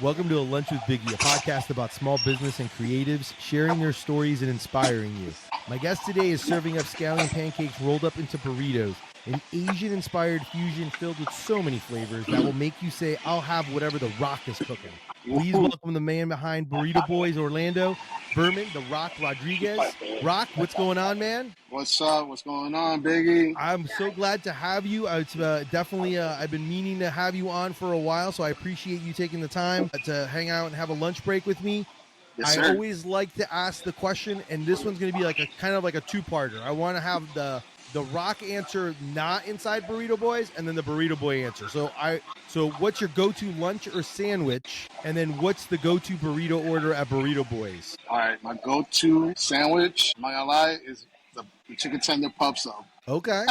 Welcome to A Lunch with Biggie, a podcast about small business and creatives sharing their stories and inspiring you. My guest today is serving up scallion pancakes rolled up into burritos, an Asian-inspired fusion filled with so many flavors that will make you say, I'll have whatever The Rock is cooking. Please welcome the man behind Burrito Boys Orlando, Berman, The Rock Rodriguez. Rock, what's going on, man? What's up? What's going on, Biggie? I'm so glad to have you. It's definitely, I've been meaning to have you on for a while, so I appreciate you taking the time to hang out and have a lunch break with me. Yes, I sir. always like to ask the question, and this one's going to be like a kind of like a two-parter. I want to have the Rock answer not inside Burrito Boys, and then the Burrito Boy answer. So what's your go-to lunch or sandwich, and then what's the go-to burrito order at Burrito Boys? All right, my go-to sandwich, I'm not gonna lie, is the chicken tender pub sub. Okay.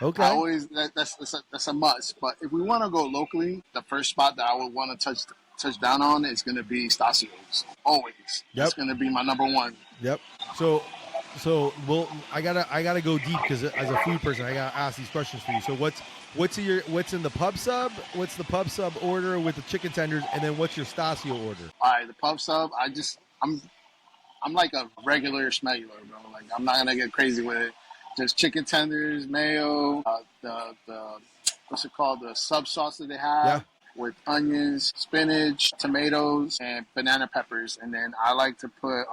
I always that's a must. But if we want to go locally, the first spot that I would want to touch down on is going to be Stasio's. Always. That's going to be my number one. Yep. So well, I gotta go deep because as a food person, I gotta ask these questions for you. So what's in the pub sub? What's the pub sub order with the chicken tenders, and then what's your Stasio order? All right, the pub sub. I'm like a regular smegular, bro. Like I'm not gonna get crazy with it. Just chicken tenders, mayo, the what's it called? The sub sauce that they have with onions, spinach, tomatoes, and banana peppers. And then I like to put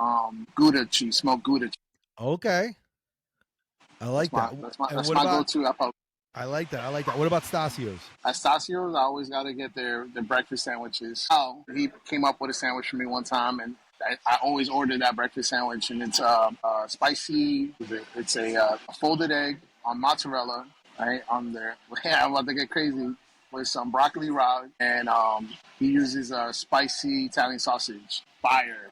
Gouda cheese, smoked Gouda cheese. Okay. I like that. That's my go-to. I like that. What about Stasio's? At Stasio's, I always got to get their breakfast sandwiches. Oh, he came up with a sandwich for me one time, and I always order that breakfast sandwich, and it's spicy. It's a folded egg on mozzarella, right, on there. Yeah, I'm about to get crazy with some broccoli raw, and he uses a spicy Italian sausage, fire.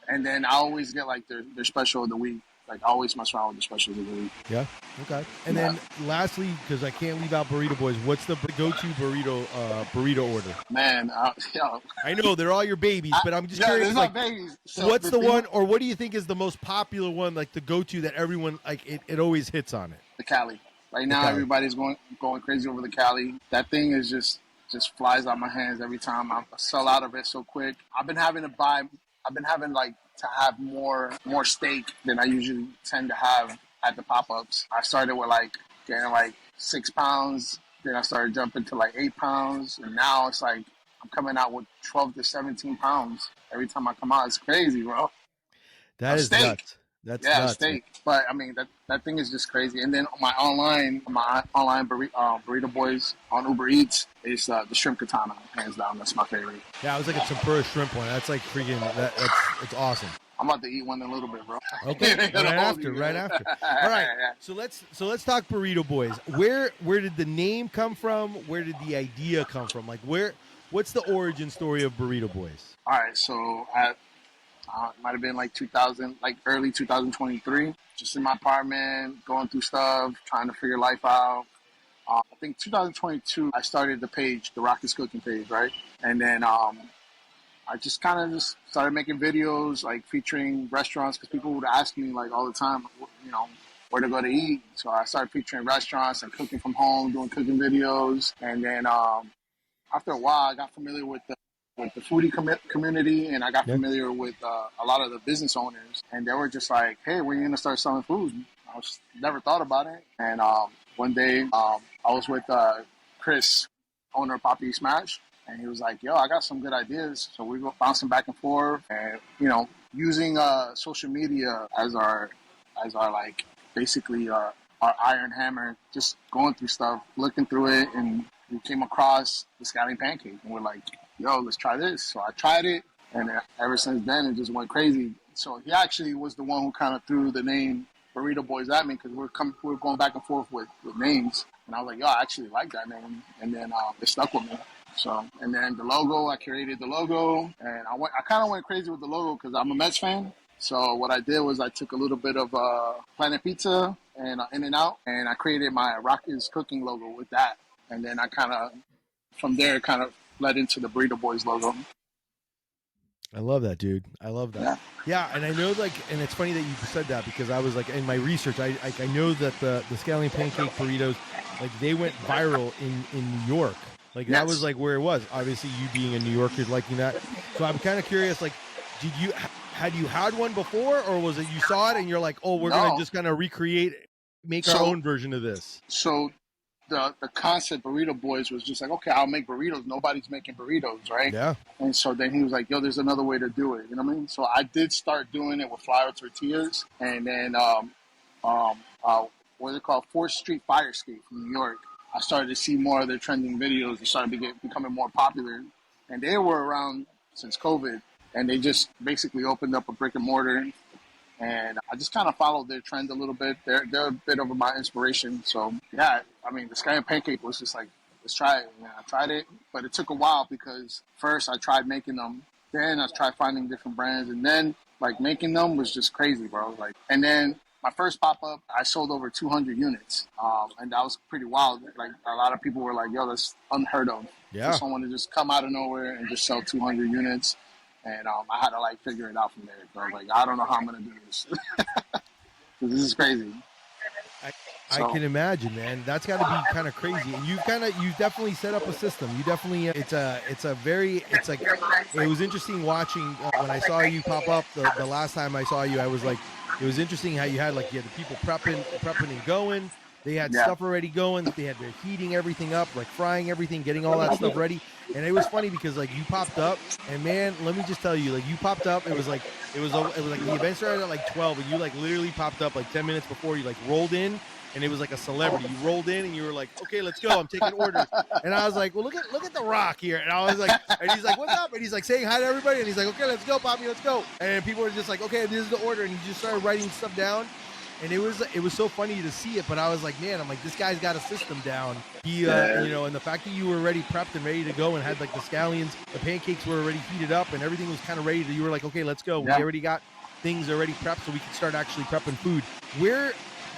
And then I always get like their special of the week. Like I always mess around with the special of the week. Yeah. Okay. And then lastly, because I can't leave out Burrito Boys, what's the go-to burrito order? Man, I know they're all your babies, but I'm just curious. Like, babies. So what's the one, or what do you think is the most popular one, like the go-to that everyone like? It always hits on it. The Cali. Right now, everybody's going crazy over the Cali. That thing is just flies out my hands every time. I sell out of it so quick. I've been having to have more steak than I usually tend to have at the pop-ups. I started with getting 6 pounds, then I started jumping to 8 pounds, and now it's I'm coming out with 12 to 17 pounds every time I come out. It's crazy, bro. That is nuts. That's nuts. Steak. But I mean that thing is just crazy. And then my online Burrito Boys on Uber Eats is the shrimp katana, hands down. That's my favorite. Yeah, I was like a tempura shrimp one. That's like freaking. It's awesome. I'm about to eat one in a little bit, bro. Okay, right after. All right. So let's talk Burrito Boys. Where did the name come from? Where did the idea come from? What's the origin story of Burrito Boys? All right. So it might have been 2000, early 2023. Just in my apartment, going through stuff, trying to figure life out. I think 2022, I started the page, the Rock is Cooking page, right? And then I just kind of started making videos featuring restaurants because people would ask me all the time, where to go to eat. So I started featuring restaurants and cooking from home, doing cooking videos. And then after a while, I got familiar with the foodie community, and I got familiar with a lot of the business owners, and they were just like, hey, when are you going to start selling food? I never thought about it. And one day I was with Chris, owner of Poppy Smash, and he was like, yo, I got some good ideas. So we were bouncing back and forth, and using social media as our basically our iron hammer, just going through stuff, looking through it, and we came across the Scallion Pancake, and we're like, yo, let's try this. So I tried it, and ever since then, it just went crazy. So he actually was the one who kind of threw the name Burrito Boys at me because we're going back and forth with names. And I was like, yo, I actually like that name. And then it stuck with me. So, and then the logo, I created the logo, and I kind of went crazy with the logo because I'm a Mets fan. So what I did was I took a little bit of Planet Pizza and In-N-Out, and I created my Rock is Cooking logo with that. And then I from there, led into the Burrito Boys logo. I love that, dude. I love that. Yeah, and I know, and it's funny that you said that because I was in my research, I know that the Scallion Pancake burritos, they went viral in New York. Like that was like where it was. Obviously, you being a New Yorker liking that. So I'm kind of curious. Like, had you had one before, or was it you saw it and you're like, oh, we're gonna just kind of make our own version of this? So the concept Burrito Boys was just like, okay, I'll make burritos. Nobody's making burritos, right? Yeah. And so then he was like, yo, there's another way to do it. You know what I mean? So I did start doing it with flour tortillas, and then what is it called? 4th Street Fire Escape from New York. I started to see more of their trending videos. They started becoming more popular, and they were around since COVID, and they just basically opened up a brick and mortar. And I just kind of followed their trend a little bit. They're a bit of my inspiration. So, yeah, I mean, the Scallion Pancake was just like, let's try it. Yeah, I tried it, but it took a while because first I tried making them. Then I tried finding different brands. And then, like, making them was just crazy, bro. Like, and then my first pop-up, I sold over 200 units. And that was pretty wild. Like, a lot of people were like, yo, that's unheard of. Yeah. For someone to just come out of nowhere and just sell 200 units. And I had to, like, figure it out from there. So I was like, I don't know how I'm going to do this. This is crazy. I can imagine, man. That's got to be kind of crazy. And you've definitely set up a system. You definitely, it was interesting watching when I saw you pop up the last time I saw you. I was like, it was interesting how you had the people prepping and going. They had stuff already going. They had their heating everything up, like frying everything, getting all that stuff ready. And it was funny because like you popped up, and man, let me just tell you, like you popped up. It was like the event started at like 12, and you like literally popped up like 10 minutes before. You like rolled in, and it was like a celebrity. You rolled in, and you were like, okay, let's go. I'm taking orders. And I was like, well, look at the Rock here. And I was like, and he's like, what's up? And he's like saying hi to everybody, and he's like, okay, let's go, Bobby, let's go. And people were just like, okay, this is the order, and he just started writing stuff down. And it was so funny to see it, but I was like, man, I'm like, this guy's got a system down. He, and the fact that you were already prepped and ready to go and had like the scallions, the pancakes were already heated up and everything was kind of ready. You were like, okay, let's go. Yeah. We already got things already prepped so we can start actually prepping food. Where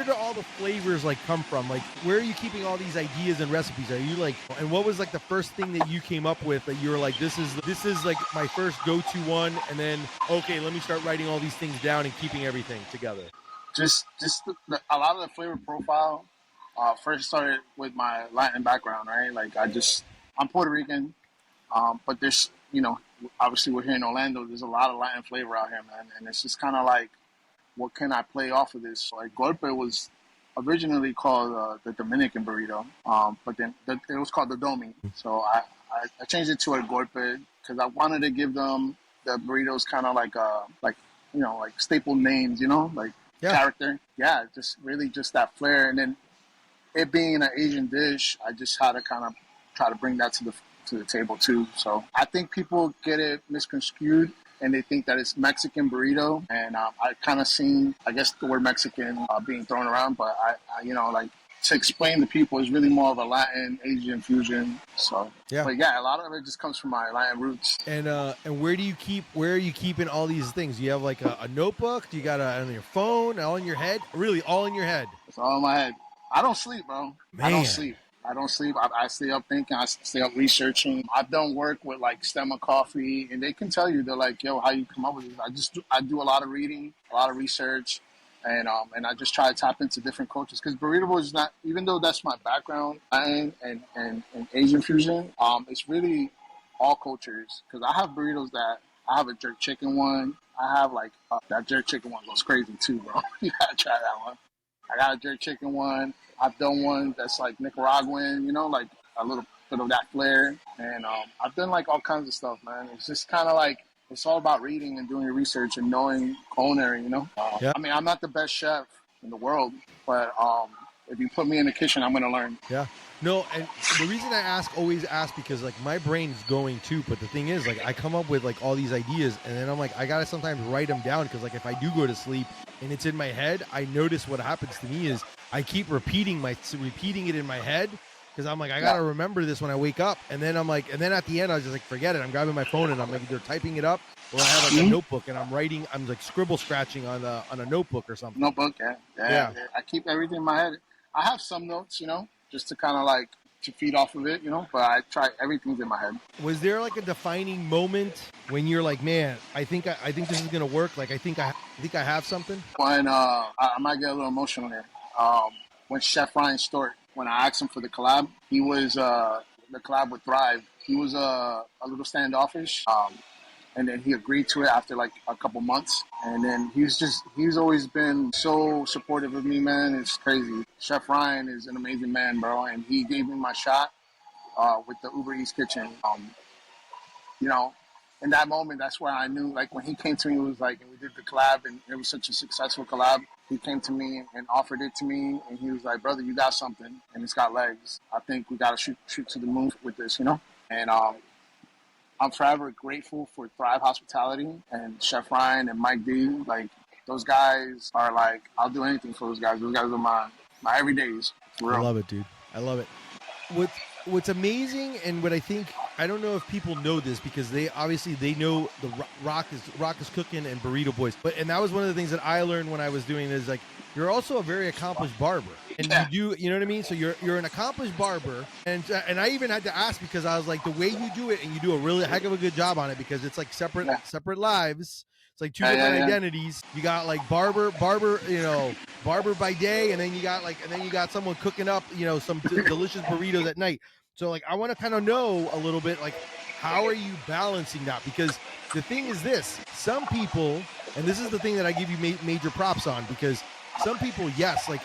do all the flavors like come from? Like, where are you keeping all these ideas and recipes? Are you like, and what was like the first thing that you came up with that you were like, this is like my first go-to one, and then okay, let me start writing all these things down and keeping everything together? Just a lot of the flavor profile first started with my Latin background, right? Like I'm Puerto Rican, but there's, obviously we're here in Orlando. There's a lot of Latin flavor out here, man. And it's just kind of like, what can I play off of this? Like golpe was originally called the Dominican burrito, but then it was called the Domi. So I changed it to a golpe because I wanted to give them the burritos kind of like staple names, like. Yeah. Character, just that flair, and then it being an Asian dish, I just had to kind of try to bring that to the table too. So I think people get it misconstrued and they think that it's Mexican burrito, and I kind of seen, I guess, the word Mexican being thrown around, but I to explain to people is really more of a Latin Asian fusion. So yeah, but yeah, a lot of it just comes from my Latin roots. And where are you keeping all these things? Do you have like a notebook? Do you got on your phone? All in your head? Really, all in your head? It's all in my head. I don't sleep, bro. Man. I don't sleep. I stay up thinking. I stay up researching. I've done work with like Stemma Coffee, and they can tell you, they're like, yo, how you come up with this? I do a lot of reading, a lot of research. And I just try to tap into different cultures because Burrito Boys is not, even though that's my background and Asian fusion, it's really all cultures. Because I have burritos that I have a jerk chicken one. I have like that jerk chicken one goes crazy too, bro. You gotta try that one. I got a jerk chicken one. I've done one that's like Nicaraguan, like a little bit of that flair. And I've done like all kinds of stuff, man. It's just kind of like. It's all about reading and doing your research and knowing culinary, Yeah. I mean, I'm not the best chef in the world, but if you put me in the kitchen, I'm going to learn. Yeah. No, and the reason I always ask, because like my brain's going too, but the thing is, like I come up with like all these ideas, and then I'm like, I got to sometimes write them down, because like if I do go to sleep and it's in my head, I notice what happens to me is I keep repeating it in my head. Because I'm like, I got to remember this when I wake up. And then I'm like, and then at the end, I was just like, forget it. I'm grabbing my phone and I'm like either typing it up, or I have like a notebook and I'm writing, I'm like scribble scratching on a notebook or something. Notebook, yeah. I keep everything in my head. I have some notes, just to kind of like to feed off of it, but I try, everything's in my head. Was there like a defining moment when you're like, man, I think this is going to work? Like, I think I have something? When, I might get a little emotional here. When Chef Ryan Stewart, when I asked him for the collab, he was the collab with Thrive. He was a little standoffish. And then he agreed to it after like a couple months. And then he's always been so supportive of me, man. It's crazy. Chef Ryan is an amazing man, bro. And he gave me my shot with the Uber Eats kitchen. You know, in that moment, that's where I knew, like when he came to me, it was like, and we did the collab and it was such a successful collab. He came to me and offered it to me. And he was like, brother, you got something and it's got legs. I think we got to shoot to the moon with this, you know? And, I'm forever grateful for Thrive Hospitality and Chef Ryan and Mike D. Like, those guys are like, I'll do anything for those guys. Those guys are my everydays. For real. I love it, dude. I love it. What's amazing, and what I think, I don't know if people know this because they know the Rock is cooking and Burrito Boys. And that was one of the things that I learned when I was doing this. Like, you're also a very accomplished barber, and you know what I mean. So you're an accomplished barber, and I even had to ask because I was like, the way you do it, and you do a really heck of a good job on it because it's like separate lives. It's like two different identities. You got like barber, you know, barber by day, and then you got someone cooking up, you know, some delicious burritos at night. So like, I want to kind of know a little bit, like, how are you balancing that? Because the thing is this, some people, and this is the thing that I give you major props on, because some people, yes, like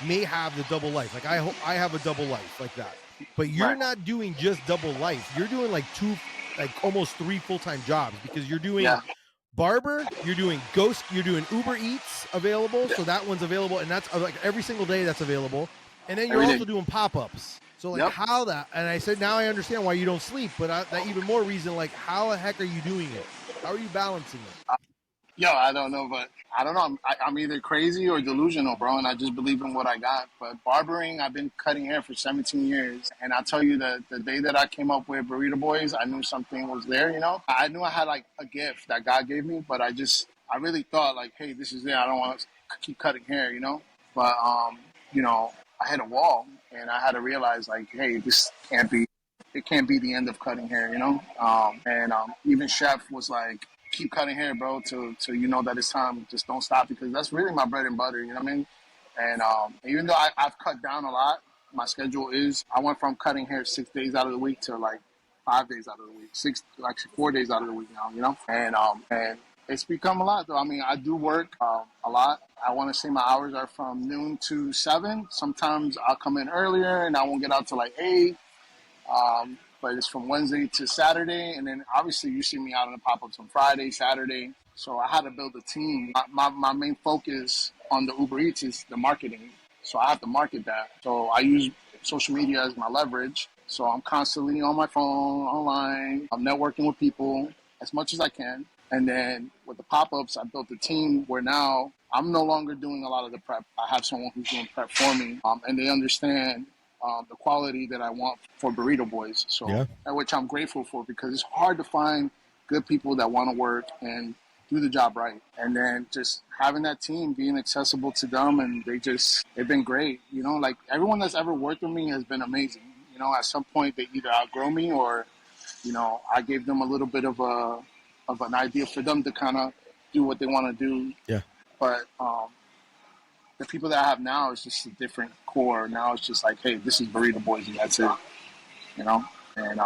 may have the double life. Like I have a double life like that, but you're not doing just double life. You're doing like almost 3 full-time jobs, because you're doing barber, you're doing you're doing Uber Eats available. So that one's available. And that's like every single day that's available. And then you're also doing pop-ups. So like how that, and I said, now I understand why you don't sleep, but that even more reason, like, how the heck are you doing it? How are you balancing it? Yo, I don't know, but I don't know. I'm either crazy or delusional, bro, and I just believe in what I got. But barbering, I've been cutting hair for 17 years, and I'll tell you that the day that I came up with Burrito Boys, I knew something was there, you know? I knew I had, like, a gift that God gave me, but I really thought, like, hey, this is it. I don't want to keep cutting hair, you know? But, you know, I hit a wall, and I had to realize, like, hey, this can't be the end of cutting hair, you know? Even Chef was like, keep cutting hair, bro, till you know that it's time. Just don't stop, because that's really my bread and butter, you know what I mean? And even though I've cut down a lot, my schedule I went from cutting hair 6 days out of the week to like 5 days out of the week, 4 days out of the week now, you know? And it's become a lot, though. I mean, I do work a lot. I want to say my hours are from noon to 7. Sometimes I'll come in earlier and I won't get out till like 8. But it's from Wednesday to Saturday. And then obviously you see me out on the pop-ups on Friday, Saturday. So I had to build a team. My main focus on the Uber Eats is the marketing. So I have to market that. So I use social media as my leverage. So I'm constantly on my phone, online. I'm networking with people as much as I can. And then with the pop-ups, I built a team where now I'm no longer doing a lot of the prep. I have someone who's doing prep for me, and they understand the quality that I want for Burrito Boys. So, which I'm grateful for, because it's hard to find good people that want to work and do the job right. And then just having that team, being accessible to them, and they've been great. You know, like everyone that's ever worked with me has been amazing. You know, at some point they either outgrow me or, you know, I gave them a little bit of an idea for them to kind of do what they want to do. Yeah. But the people that I have now is just a different core. Now it's just like, hey, this is Burrito Boys, and that's it. You know? And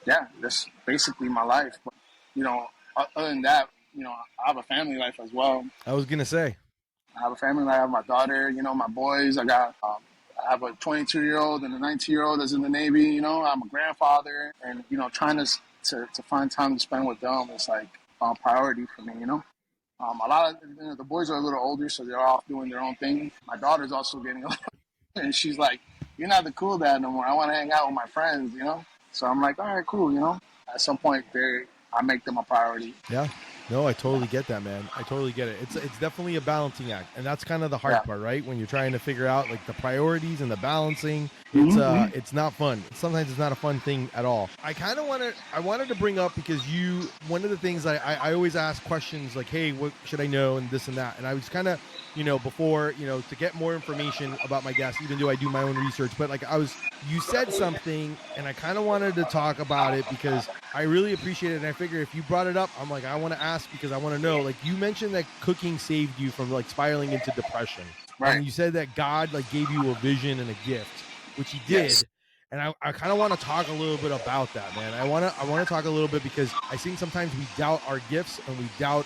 that's basically my life. But, you know, other than that, you know, I have a family life as well. I was gonna say, I have a family life. I have my daughter, you know, my boys. I have a 22-year-old and a 19-year-old that's in the Navy. You know, I'm a grandfather, and you know, trying to find time to spend with them is like a priority for me. You know, a lot of the boys are a little older, so they're off doing their own thing. My daughter's also getting a little, and she's like, "You're not the cool dad no more. I want to hang out with my friends." You know, so I'm like, "All right, cool." You know, at some point, I make them a priority. Yeah. No, I totally get that, man. I totally get it. It's definitely a balancing act, and that's kind of the hard part, right? When you're trying to figure out like the priorities and the balancing, it's not fun. Sometimes it's not a fun thing at all. I wanted to bring up, because one of the things I always ask questions like, hey, what should I know, and this and that, and I was kind of, you know, before, you know, to get more information about my guests, even though I do my own research, but like you said something, and I kind of wanted to talk about it because I really appreciate it, and I figure if you brought it up, I'm like, I want to ask because I want to know. Like, you mentioned that cooking saved you from like spiraling into depression, right? And you said that God like gave you a vision and a gift, which He did. Yes. And I kind of want to talk a little bit about that, man. I want to talk a little bit because I think sometimes we doubt our gifts and we doubt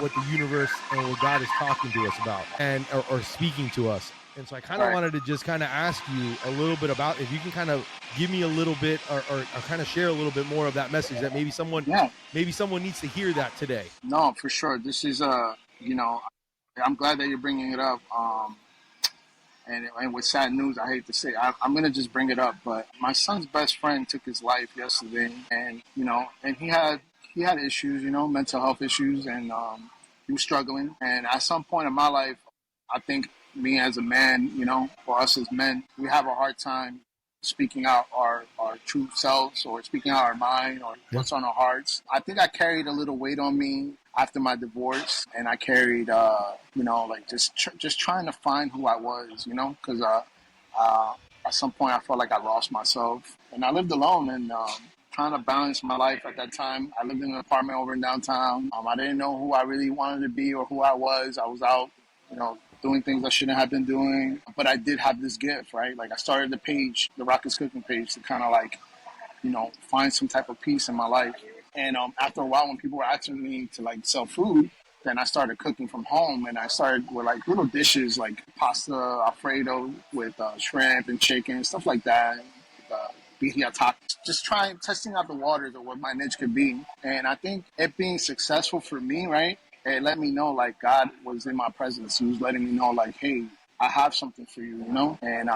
what the universe and what God is talking to us about and or speaking to us. And so I kind of wanted to just kind of ask you a little bit about if you can kind of give me a little bit or kind of share a little bit more of that message that maybe someone needs to hear that today. No, for sure. This is I'm glad that you're bringing it up. And with sad news, I hate to say, I'm gonna just bring it up, but my son's best friend took his life yesterday, and and he had issues, mental health issues, and he was struggling. And at some point in my life, I think me as a man, for us as men, we have a hard time speaking out our true selves or speaking out our mind or what's on our hearts. I think I carried a little weight on me after my divorce, and I carried, just trying to find who I was, because at some point I felt like I lost myself, and I lived alone and trying to balance my life at that time. I lived in an apartment over in downtown. I didn't know who I really wanted to be or who I was. I was out, doing things I shouldn't have been doing, but I did have this gift, right? Like I started the Rockets Cooking page to kind of find some type of peace in my life. And after a while, when people were asking me to sell food, then I started cooking from home, and I started with little dishes like pasta Alfredo with shrimp and chicken and stuff like that. Birria tacos, just testing out the waters of what my niche could be. And I think it being successful for me, right? It let me know God was in my presence. He was letting me know hey, I have something for you, and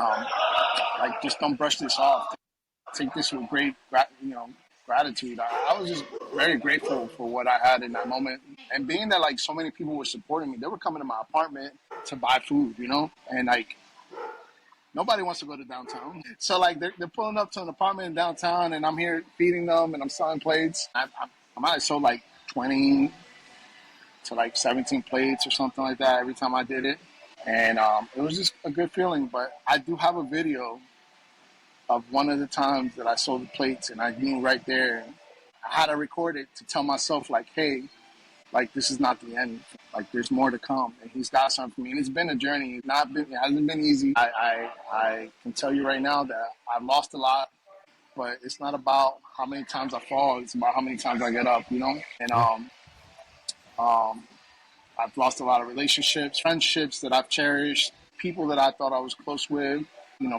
just don't brush this off. Take this with great, gratitude. I was just very grateful for what I had in that moment. And being that so many people were supporting me, they were coming to my apartment to buy food, and nobody wants to go to downtown. So they're pulling up to an apartment in downtown, and I'm here feeding them and I'm selling plates. I might have sold 20 to 17 plates or something like that every time I did it. And it was just a good feeling. But I do have a video of one of the times that I sold the plates, and I knew right there, I had to record it to tell myself hey, this is not the end. There's more to come, and he's got something for me. And it's been a journey. It hasn't been easy. I can tell you right now that I've lost a lot, but it's not about how many times I fall. It's about how many times I get up, And I've lost a lot of relationships, friendships that I've cherished, people that I thought I was close with,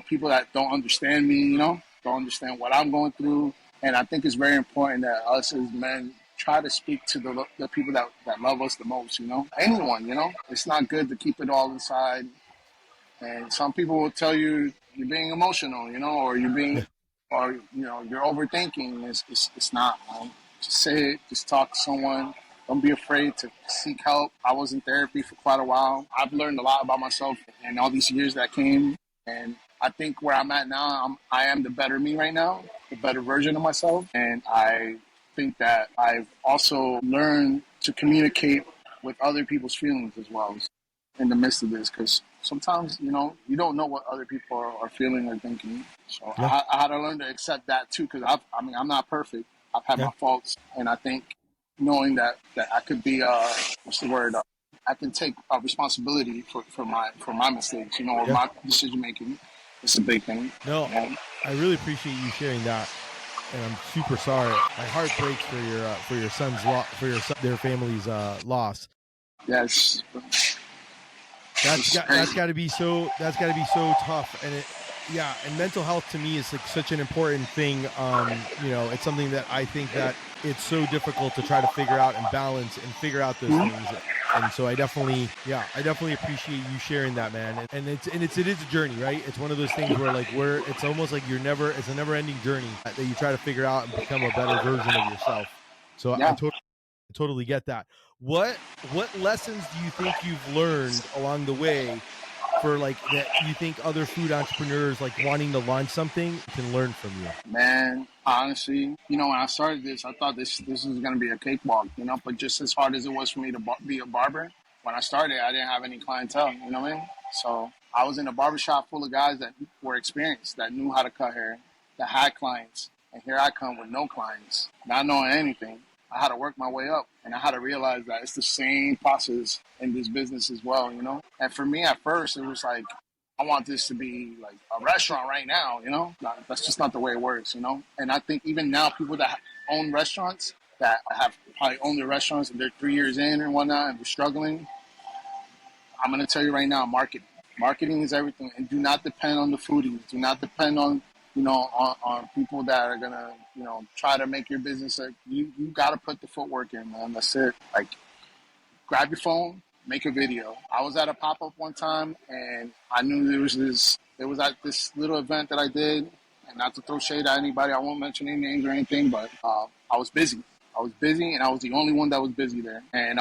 people that don't understand me, don't understand what I'm going through. And I think it's very important that us as men try to speak to the people that love us the most, anyone, it's not good to keep it all inside. And some people will tell you you're being emotional, or you're being, or, you're overthinking. It's not, man. Just say it, just talk to someone. Don't be afraid to seek help. I was in therapy for quite a while. I've learned a lot about myself in all these years that came. And I think where I'm at now, I am the better me right now, the better version of myself. And I think that I've also learned to communicate with other people's feelings as well in the midst of this. Because sometimes, you don't know what other people are feeling or thinking. So I had to learn to accept that too, because I'm not perfect. I've had my faults. And I think knowing that I could be, I can take responsibility for my mistakes, or my decision making. It's a big thing. No, I really appreciate you sharing that, and I'm super sorry. My heart breaks for your son's their family's loss. Yes, that's got to be so tough, and and mental health to me is such an important thing. It's something that I think that it's so difficult to try to figure out and balance and figure out those things. And so I definitely appreciate you sharing that, man. And it's a journey, right? It's one of those things where it's almost like it's a never ending journey that you try to figure out and become a better version of yourself. So I totally get that. What lessons do you think you've learned along the way for that you think other food entrepreneurs wanting to launch something can learn from you? Man, honestly, when I started this, I thought this was going to be a cakewalk, but just as hard as it was for me to be a barber, when I started, I didn't have any clientele, you know what I mean? So I was in a barbershop full of guys that were experienced, that knew how to cut hair, that had clients. And here I come with no clients, not knowing anything. I had to work my way up, and I had to realize that it's the same process in this business as well, And for me, at first, it was I want this to be like a restaurant right now, you know? That's just not the way it works, you know? And I think even now, people that own restaurants, that have probably owned their restaurants and they're 3 years in and whatnot and they're struggling, I'm going to tell you right now, marketing. Marketing is everything. And do not depend on the foodies. Do not depend on, on people that are going to, try to make your business. You got to put the footwork in, man. That's it. Like, grab your phone, make a video. I was at a pop-up one time, and I knew there was at this little event that I did, and not to throw shade at anybody, I won't mention any names or anything, but I was busy. And I was the only one that was busy there. And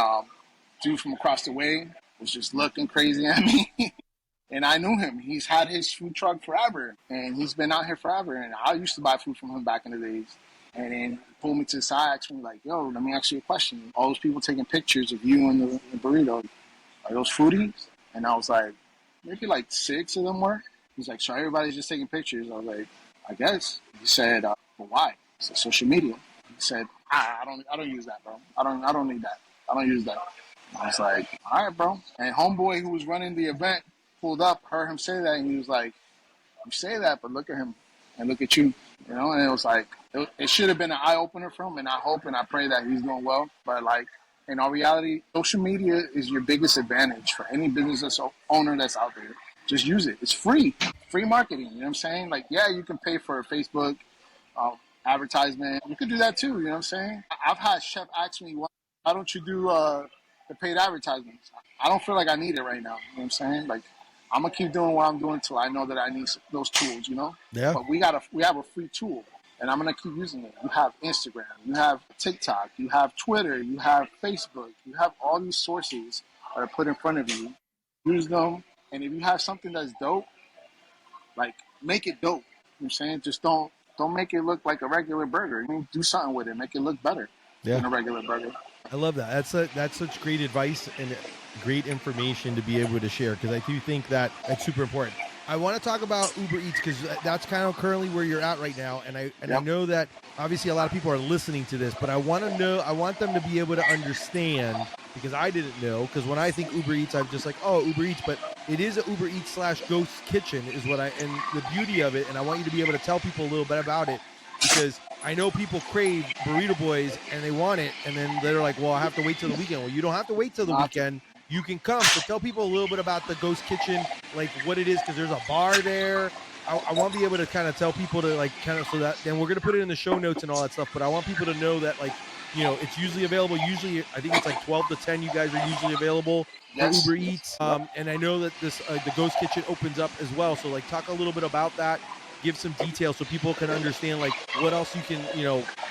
dude from across the way was just looking crazy at me. And I knew him. He's had his food truck forever, and he's been out here forever. And I used to buy food from him back in the days. And then he pulled me to the side, asked me, like, yo, let me ask you a question. All those people taking pictures of you and the burrito, are those foodies? And I was like, maybe like 6 of them were. He's like, so everybody's just taking pictures? I was like, I guess. He said, well, why? I said, social media. He said, I don't use that, bro. I don't need that. I don't use that. I was like, all right, bro. And homeboy who was running the event pulled up, heard him say that, and he was like, you say that, but look at him and look at you. And it was like, it should have been an eye-opener for him, and I hope and I pray that he's doing well. But, like, in all reality, social media is your biggest advantage for any business owner that's out there. Just use it. It's free. Free marketing, you know what I'm saying? Like, yeah, you can pay for a Facebook advertisement. You could do that too, you know what I'm saying? I've had chef ask me, why don't you do the paid advertisements? I don't feel like I need it right now, you know what I'm saying? Like, I'm going to keep doing what I'm doing till I know that I need those tools, Yeah. But we have a free tool, and I'm going to keep using it. You have Instagram, you have TikTok, you have Twitter, you have Facebook, you have all these sources that are put in front of you. Use them, and if you have something that's dope, like, make it dope. You know what I'm saying? Just don't make it look like a regular burger. Do something with it. Make it look better than a regular burger. I love that. That's such great advice and great information to be able to share, because I do think that that's super important. I want to talk about Uber Eats because that's kind of currently where you're at right now, and I know that obviously a lot of people are listening to this, but I want them to be able to understand, because I didn't know, because when I think Uber Eats, I'm just like, oh, Uber Eats, but it is a Uber Eats / Ghost Kitchen is what and the beauty of it, and I want you to be able to tell people a little bit about it, because I know people crave Burrito Boys and they want it, and then they're like, well, I have to wait till the weekend. Well, you don't have to wait till the weekend. You can come. So tell people a little bit about the Ghost Kitchen, like what it is, because there's a bar there. I want to be able to kind of tell people to like kind of, so that then we're going to put it in the show notes and all that stuff. But I want people to know that, like, it's usually available. Usually, I think it's like 12 to 10. You guys are usually available for Uber Eats. And I know that this the Ghost Kitchen opens up as well. So like talk a little bit about that. Give some details so people can understand like what else you can,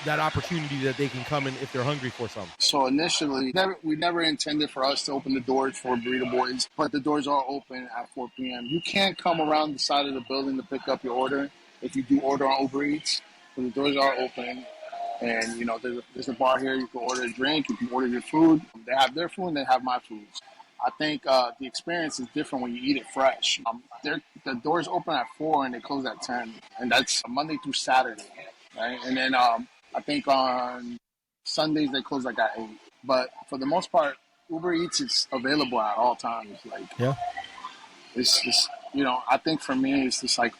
that opportunity that they can come in if they're hungry for something. So initially, we never intended for us to open the doors for Burrito Boys, but the doors are open at 4 p.m. You can't come around the side of the building to pick up your order if you do order on Uber Eats. So the doors are open, and there's a bar here. You can order a drink, you can order your food. They have their food and they have my food. I think the experience is different when you eat it fresh. The doors open at 4 and they close at 10, and that's Monday through Saturday, right? And then I think on Sundays they close like at 8. But for the most part, Uber Eats is available at all times. Like, it's just, I think for me, it's just like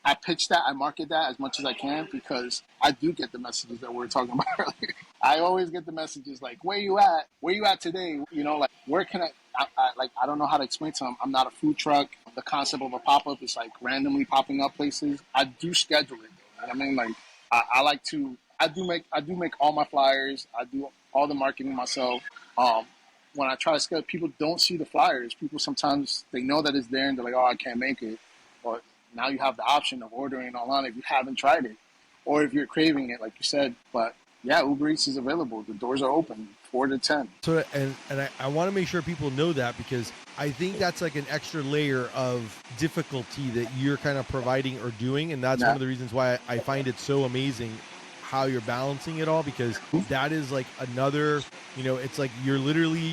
I pitch that, I market that as much as I can, because I do get the messages that we were talking about earlier. I always get the messages like, where you at? Where you at today? Like, where can I don't know how to explain to them. I'm not a food truck. The concept of a pop-up is like randomly popping up places. I do schedule it. You know what I mean? Like, I do make all my flyers. I do all the marketing myself. When I try to schedule, people don't see the flyers. People sometimes, they know that it's there and they're like, oh, I can't make it. But now you have the option of ordering online if you haven't tried it, or if you're craving it, like you said. But yeah, Uber Eats is available. The doors are open 4 to 10. So, and I want to make sure people know that, because I think that's like an extra layer of difficulty that you're kind of providing or doing. And that's one of the reasons why I find it so amazing how you're balancing it all, because that is like another, it's like you're literally,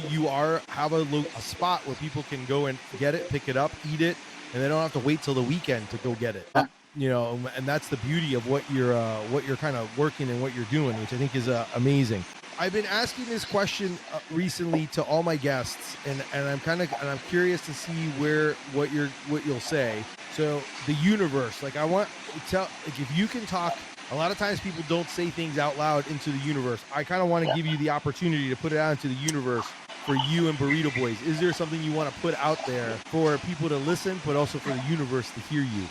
have a spot where people can go and get it, pick it up, eat it, and they don't have to wait till the weekend to go get it. And that's the beauty of what you're kind of working and what you're doing, which I think is amazing. I've been asking this question recently to all my guests, and I'm curious to see what you'll say. So the universe, like I want to tell, like if you can talk. A lot of times people don't say things out loud into the universe. I kind of want to give you the opportunity to put it out into the universe for you and Burrito Boys. Is there something you want to put out there for people to listen, but also for the universe to hear you?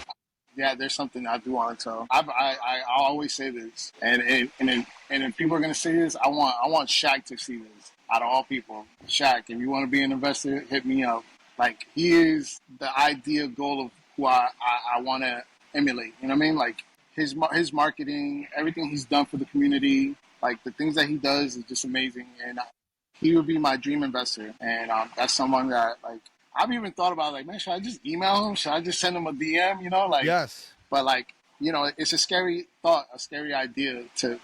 Yeah, there's something I do want to tell. I always say this, and if people are gonna say this, I want Shaq to see this. Out of all people, Shaq, if you want to be an investor, hit me up. Like he is the ideal goal of who I want to emulate. You know what I mean? Like his marketing, everything he's done for the community, like the things that he does is just amazing. And he would be my dream investor. And that's someone that like I've even thought about like, man, should I just email him? Should I just send him a DM? You know, like yes. But like it's a scary thought, a scary idea to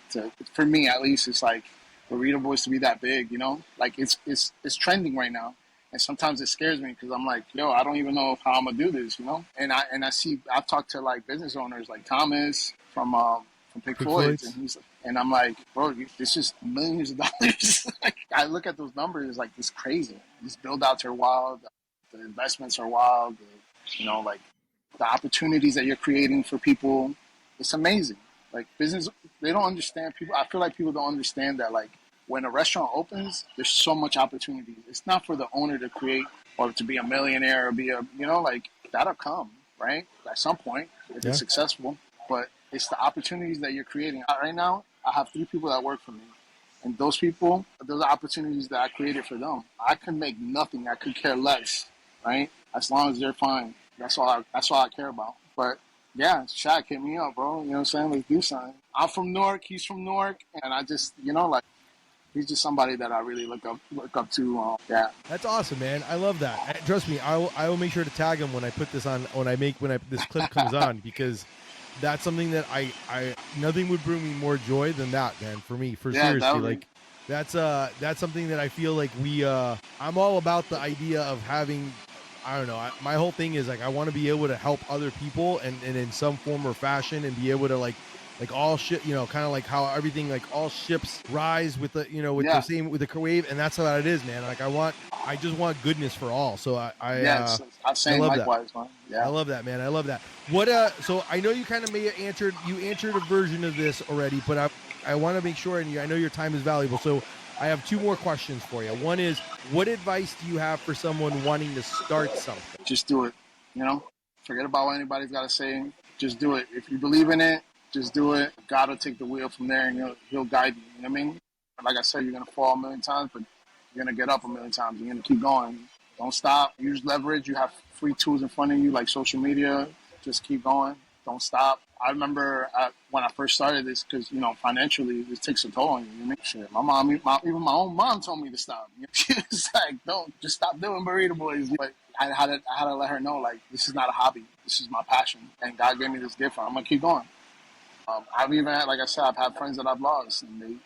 for me at least. It's like Burrito Boys to be that big. You know, like it's trending right now. And sometimes it scares me because I'm like, yo, I don't even know how I'm gonna do this, you know. And I've talked to like business owners like Thomas from Pink Floyd's, and I'm like, bro, this is millions of dollars. Like I look at those numbers, like it's crazy. These build outs are wild, the investments are wild, like the opportunities that you're creating for people, it's amazing. Like business, they don't understand people. I feel like people don't understand that like. When a restaurant opens, there's so much opportunity. It's not for the owner to create or to be a millionaire or be that'll come, right? At some point, if it's successful. But it's the opportunities that you're creating. Right now, I have 3 people that work for me. And those people, those are opportunities that I created for them. I could make nothing. I could care less, right? As long as they're fine. That's all I care about. But yeah, Shaq, hit me up, bro. You know what I'm saying? Let's do something. I'm from Newark. He's from Newark. And I just, he's just somebody that I really look up to. Yeah, that's awesome, man. I love that. Trust me, I will make sure to tag him when I put this on. This clip comes on, because that's something that I nothing would bring me more joy than that, man. For me, seriously, like that's something that I feel like I'm all about the idea of having. I don't know. My whole thing is like I want to be able to help other people and in some form or fashion, and be able to like all shit, kind of like how everything, like all ships rise with the, the same, with the wave. And that's how it is, man. Like I just want goodness for all. So I'm saying likewise, man. Yeah. I love that, man. I love that. What, so I know you kind of answered a version of this already, but I want to make sure, and I know your time is valuable. So I have 2 more questions for you. One is, what advice do you have for someone wanting to start something? Just do it. Forget about what anybody's got to say. Just do it. If you believe in it, just do it. God will take the wheel from there, and he'll guide you. You know what I mean? Like I said, you're going to fall a million times, but you're going to get up a million times. You're going to keep going. Don't stop. Use leverage. You have free tools in front of you, like social media. Just keep going. Don't stop. I remember when I first started this, because, financially, it takes a toll on you. You know what I mean? Shit, my mom, even my own mom told me to stop. She was like, don't, just stop doing Burrito Boys. But I had to let her know, like, this is not a hobby. This is my passion. And God gave me this gift. I'm going to keep going. I've even had, like I said, I've had friends that I've lost, and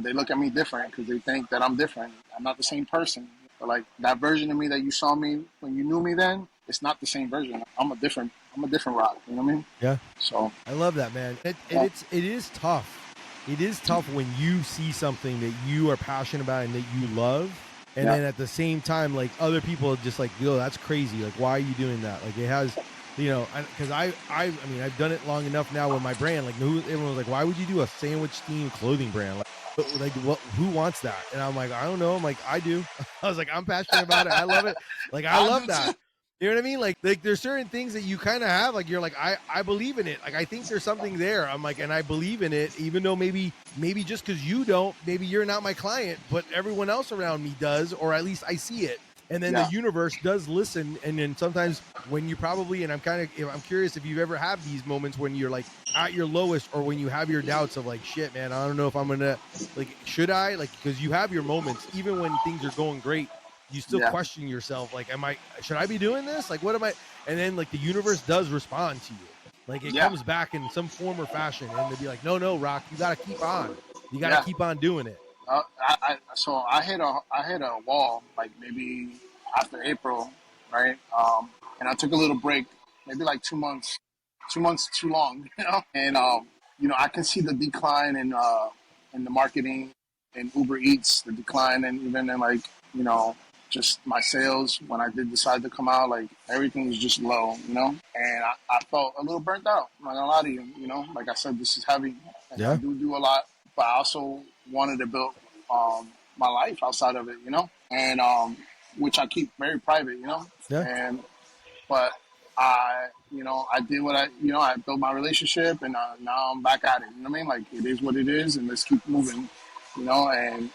they look at me different because they think that I'm different. I'm not the same person. But like that version of me that you saw me when you knew me then, it's not the same version. I'm a different rock. You know what I mean? Yeah. So I love that, man. It is tough. It is tough when you see something that you are passionate about and that you love, and then at the same time, like other people are just like, yo, that's crazy. Like, why are you doing that? Like, it has. Because I've done it long enough now with my brand. Like, everyone was like, "Why would you do a sandwich themed clothing brand? Who wants that?" And I'm like, "I don't know." I'm like, "I do." I was like, "I'm passionate about it. I love it. Like, I love that." You know what I mean? Like there's certain things that you kind of have. Like, you're like, I believe in it. Like, I think there's something there. I'm like, and I believe in it, even though maybe just because you don't, maybe you're not my client, but everyone else around me does, or at least I see it. And then the universe does listen. And then sometimes when you probably, and I'm curious if you've ever had these moments when you're like at your lowest, or when you have your doubts of like, shit, man, I don't know if I'm going to, like, should I? Like, because you have your moments, even when things are going great, you still question yourself. Like, should I be doing this? Like, what am I? And then like the universe does respond to you. Like, it comes back in some form or fashion, and they'll be like, no, Rock, you got to keep on. You got to keep on doing it. So I hit a wall, like maybe after April, right? And I took a little break, maybe like 2 months. 2 months too long, And I can see the decline in the marketing. in Uber Eats, the decline, and even in like, just my sales when I did decide to come out, like everything was just low, and I felt a little burnt out. I'm not gonna lie to you, like I said, this is heavy, and Yeah. I do a lot, but I also wanted to build my life outside of it, and which I keep very private, Yeah. and but I did what I built my relationship, and now I'm back at it. You know what I mean? Like it is what it is, and let's keep moving, and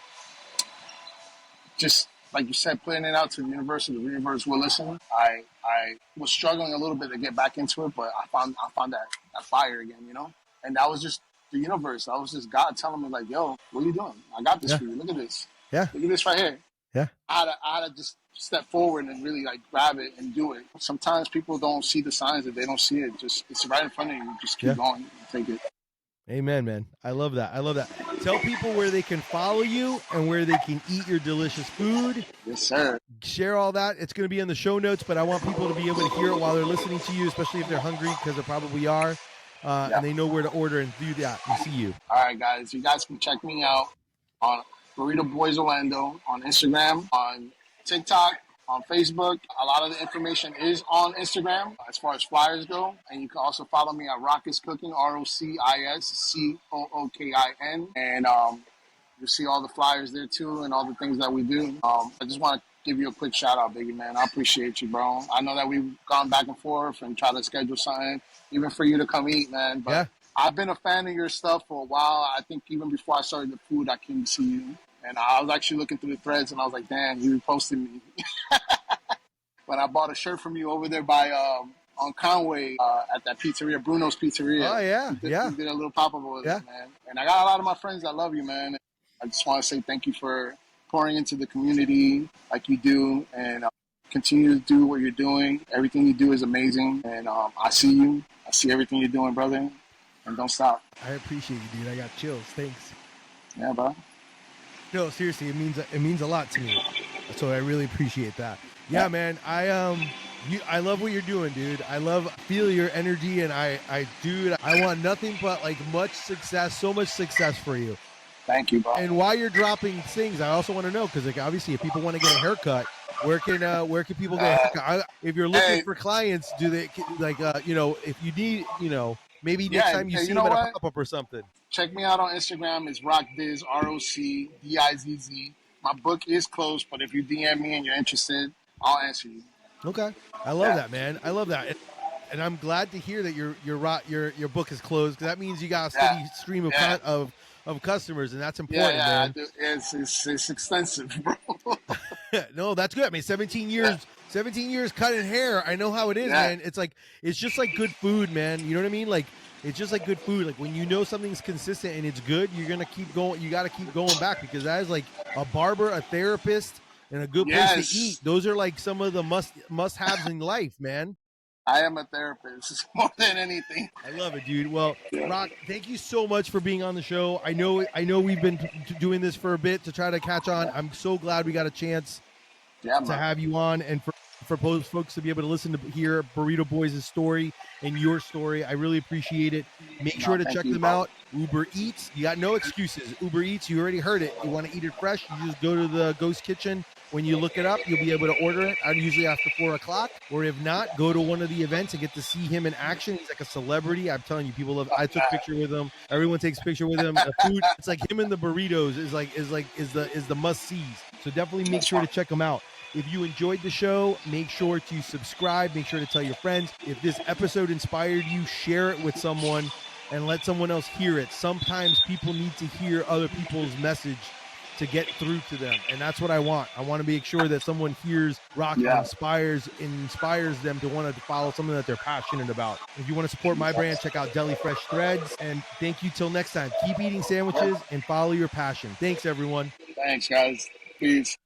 just like you said, putting it out to the universe will listen. I was struggling a little bit to get back into it, but I found that fire again, and that was just the universe. That was just God telling me like, yo, what are you doing? I got this for you. Look at this. Yeah. Look at this right here. Yeah. I had to just step forward and really like grab it and do it. Sometimes people don't see the signs. If they don't see it, it's right in front of you. Just keep going and take it. Amen, man. I love that. Tell people where they can follow you and where they can eat your delicious food. Yes, sir. Share all that. It's going to be in the show notes, but I want people to be able to hear it while they're listening to you, especially if they're hungry, because they probably are, and they know where to order and do that and see you. All right, guys. You guys can check me out on Burrito Boys Orlando on Instagram, on TikTok, on Facebook. A lot of the information is on Instagram as far as flyers go. And you can also follow me at Rockis Cooking, ROCISCOOKIN. And you'll see all the flyers there too and all the things that we do. I just want to give you a quick shout out, Biggie, man. I appreciate you, bro. I know that we've gone back and forth and tried to schedule something, even for you to come eat, man. But I've been a fan of your stuff for a while. I think even before I started the food, I came to see you. And I was actually looking through the threads, and I was like, damn, you reposted me. When I bought a shirt from you over there by on Conway at that pizzeria, Bruno's Pizzeria. Oh, yeah, You did a little pop-up with it, man. And I got a lot of my friends that love you, man. I just want to say thank you for pouring into the community like you do, and continue to do what you're doing. Everything you do is amazing, and I see you. I see everything you're doing, brother, and don't stop. I appreciate you, dude. I got chills. Thanks. Yeah, bro. No, seriously, it means a lot to me. So I really appreciate that. Yeah, man. I love what you're doing, dude. Feel your energy, and I want nothing but like much success, so much success for you. Thank you, bro. And while you're dropping things, I also want to know, because like obviously, if people want to get a haircut, where can people get a haircut? If you're looking for clients, do they if you need, maybe next time you see them at a pop-up or something. Check me out on Instagram. It's RockDizz, ROCDIZZ. My book is closed, but if you DM me and you're interested, I'll answer you. Okay. I love that, man. I love that. And I'm glad to hear that your book is closed, because that means you got a steady stream of customers, and that's important, man. It's expensive, bro. No, that's good. I mean, 17 years cutting hair. I know how it is, man. It's just like good food, man. You know what I mean? Like, it's just like good food. Like when you know something's consistent and it's good, you're going to keep going. You got to keep going back, because that is like a barber, a therapist, and a good place to eat. Those are like some of the must-haves in life, man. I am a therapist more than anything. I love it, dude. Well, Rock, thank you so much for being on the show. I know we've been doing this for a bit to try to catch on. I'm so glad we got a chance to have you on, and for folks to be able to listen to hear Burrito Boys' story and your story. I really appreciate it. Make sure to check them out. Uber Eats, you got no excuses. Uber Eats, you already heard it. You want to eat it fresh, you just go to the Ghost Kitchen. When you look it up, you'll be able to order it. Usually after 4 o'clock, or if not, go to one of the events and get to see him in action. He's like a celebrity. I'm telling you, people love. I took a picture with him. Everyone takes a picture with him. The food, it's like him and the burritos is the must sees. So definitely make sure to check him out. If you enjoyed the show, make sure to subscribe. Make sure to tell your friends. If this episode inspired you, share it with someone and let someone else hear it. Sometimes people need to hear other people's message to get through to them, and that's what I want. I want to make sure that someone hears rock and inspires them to want to follow something that they're passionate about. If you want to support my brand, check out Deli Fresh Threads, and thank you till next time. Keep eating sandwiches and follow your passion. Thanks, everyone. Thanks, guys. Peace.